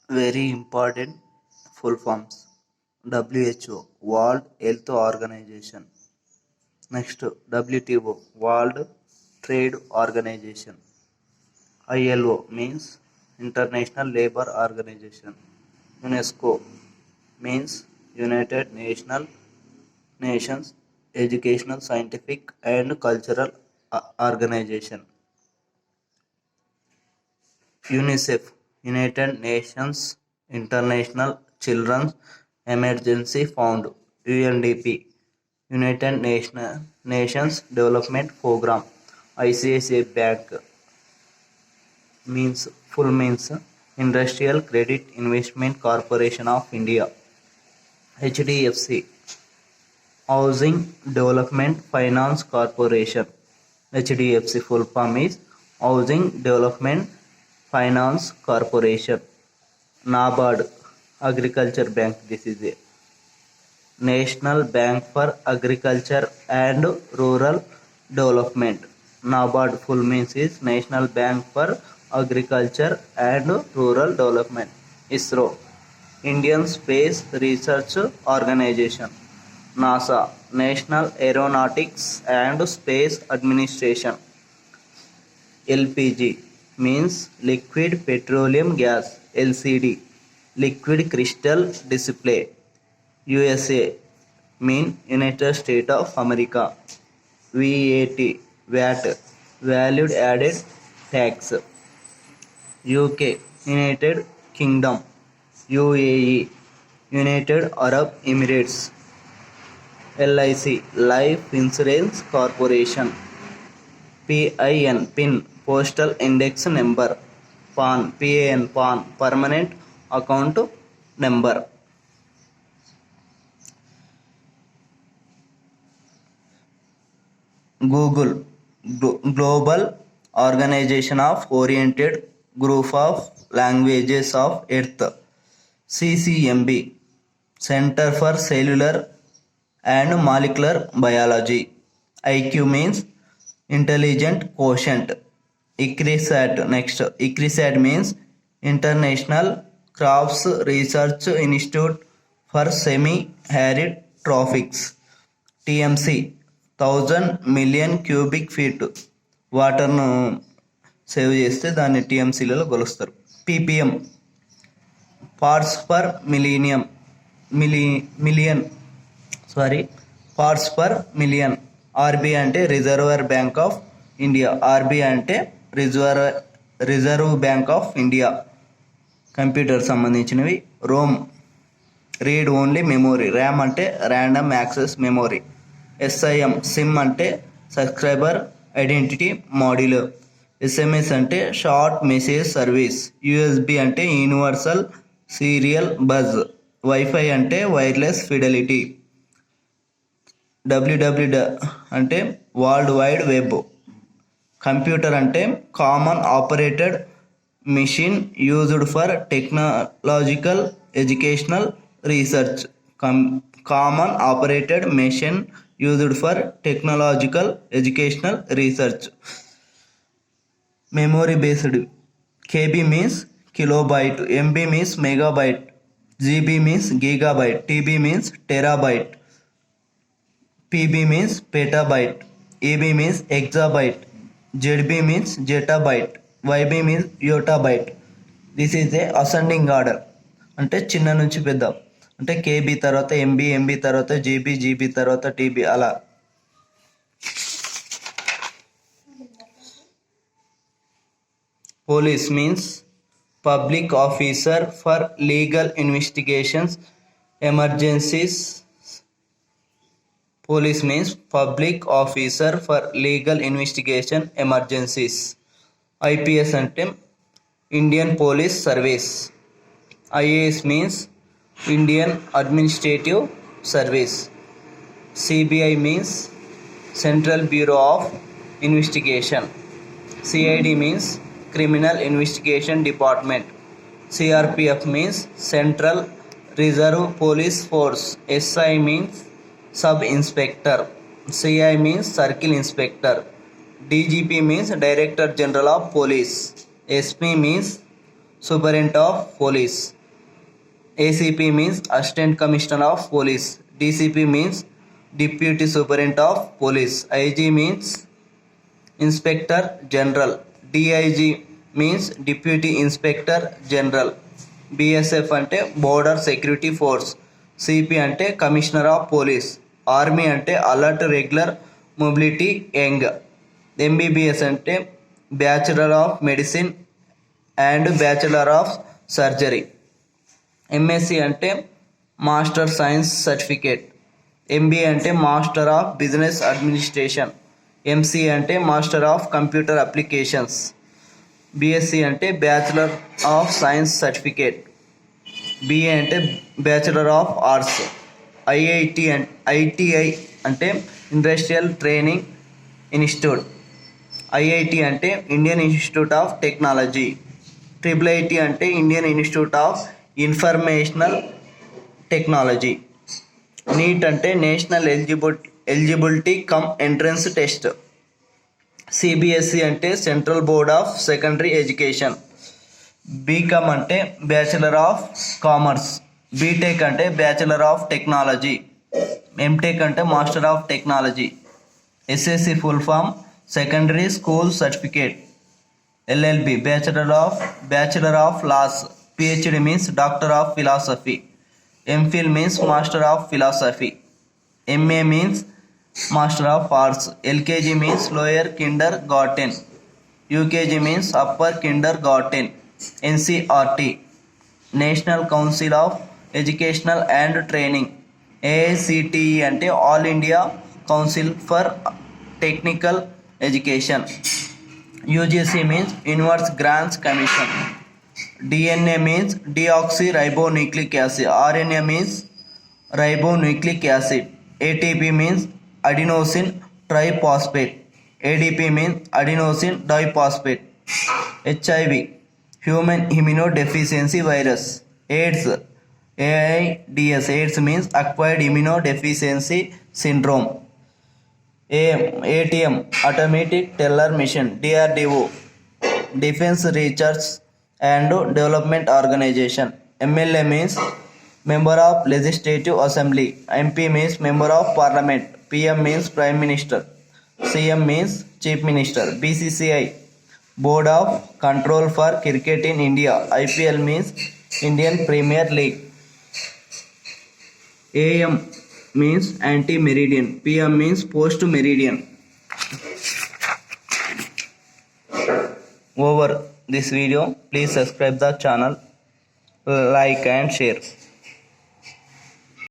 Very important full forms. WHO, World Health Organization. Next, WTO, World Trade Organization. ILO means International Labour Organization. UNESCO means Nations Educational, Scientific and Cultural Organization. UNICEF, United Nations International Children's Emergency Fund. UNDP, Nations Development Program. ICICI Bank means Industrial Credit Investment Corporation of India. HDFC, Housing Development Finance Corporation. HDFC full form is Housing Development Finance Corporation. NABARD, Agriculture Bank. This is a National Bank for Agriculture and Rural Development. NABARD full means is National Bank for Agriculture and Rural Development. ISRO, Indian Space Research Organization. NASA, National Aeronautics and Space Administration. LPG means Liquid Petroleum Gas. LCD, Liquid Crystal Display. USA mean United States of America. VAT, Valued Added Tax. UK, United Kingdom. UAE, United Arab Emirates. LIC, Life Insurance Corporation. PIN, Postal Index Number. PAN, Permanent Account Number. Google, Global Organization of Oriented Group of Languages of Earth. CCMB, Center for Cellular and Molecular Biology. IQ means Intelligent Quotient. ICRISAT means International Crafts Research Institute for Semi-Arid Tropics. TMC, 1000 million cubic feet వాటర్ను save చేస్తే దాన్ని టీఎంసీలలో కొలుస్తారు. PPM, parts per million. RBI అంటే reserve bank of India. RBI అంటే reserve bank of India. Computer సంబంధించినవి. ROM, read only memory. RAM అంటే random access memory. SIM, SIM అంటే సబ్స్క్రైబర్ ఐడెంటిటీ మాడ్యూల్. SMS అంటే షార్ట్ మెసేజ్ సర్వీస్. USB అంటే universal serial bus. WiFi అంటే wireless fidelity. WWW అంటే world wide web. Computer అంటే common operated machine used for technological educational research. Common operated machine used for technological educational research. Memory based. KB means kilobyte. MB means megabyte. GB means gigabyte. TB means terabyte. PB means petabyte. EB means exabyte. ZB means zettabyte. YB means yottabyte. This is a ascending order, అంటే చిన్న నుంచి పెద్ద. అంటే KB తర్వాత MB తర్వాత GB తర్వాత TB అలా. Police means public officer for legal investigations emergencies. Police means public officer for legal investigation emergencies. IPS అంటే Indian police service. IAS means Indian Administrative Service. CBI means Central Bureau of Investigation. CID means Criminal Investigation Department. CRPF means Central Reserve Police Force. SI means Sub Inspector. CI means Circle Inspector. DGP means Director General of Police. SP means Superintendent of Police. ACP means Assistant Commissioner of Police. DCP means Deputy Superintendent of Police. IG means Inspector General. DIG means Deputy Inspector General. BSF అంటే Border Security Force. CP అంటే Commissioner of Police. Army అంటే Alert Regular Mobility Young. MBBS అంటే Bachelor of Medicine and Bachelor of Surgery. MSc అంటే master science certificate. MBA అంటే master of business administration. MCA అంటే master of computer applications. BSc అంటే bachelor of science certificate. BA అంటే bachelor of arts. ITI అంటే industrial training institute. IIT అంటే Indian institute of technology. IIIT అంటే Indian institute of informational technology. NEET అంటే national eligibility cum entrance test. CBSE అంటే central board of secondary education. BCom అంటే bachelor of commerce. BTech అంటే bachelor of technology. MTech అంటే master of technology. SSC full form secondary school certificate. LLB bachelor of laws. PhD means Doctor of Philosophy. MPhil means Master of Philosophy. MA means Master of Arts. LKG means Lower Kindergarten. UKG means Upper Kindergarten. NCERT National Council of Educational and Training. AICTE అంటే All India Council for Technical Education. UGC means Universe Grants Commission. DNA means deoxyribonucleic acid. RNA means ribonucleic acid. ATP means adenosine triphosphate. ADP means adenosine diphosphate. HIV human immunodeficiency virus. AIDS means acquired immunodeficiency syndrome. ATM automatic teller machine. DRDO Defense Research and Development Organization. MLA means Member of Legislative Assembly. MP means Member of Parliament. PM means Prime Minister. CM means Chief Minister. BCCI Board of Control for Cricket in India. IPL means Indian Premier League. AM means anti-meridian. PM means post-meridian. Over this video, please subscribe the channel, like and share.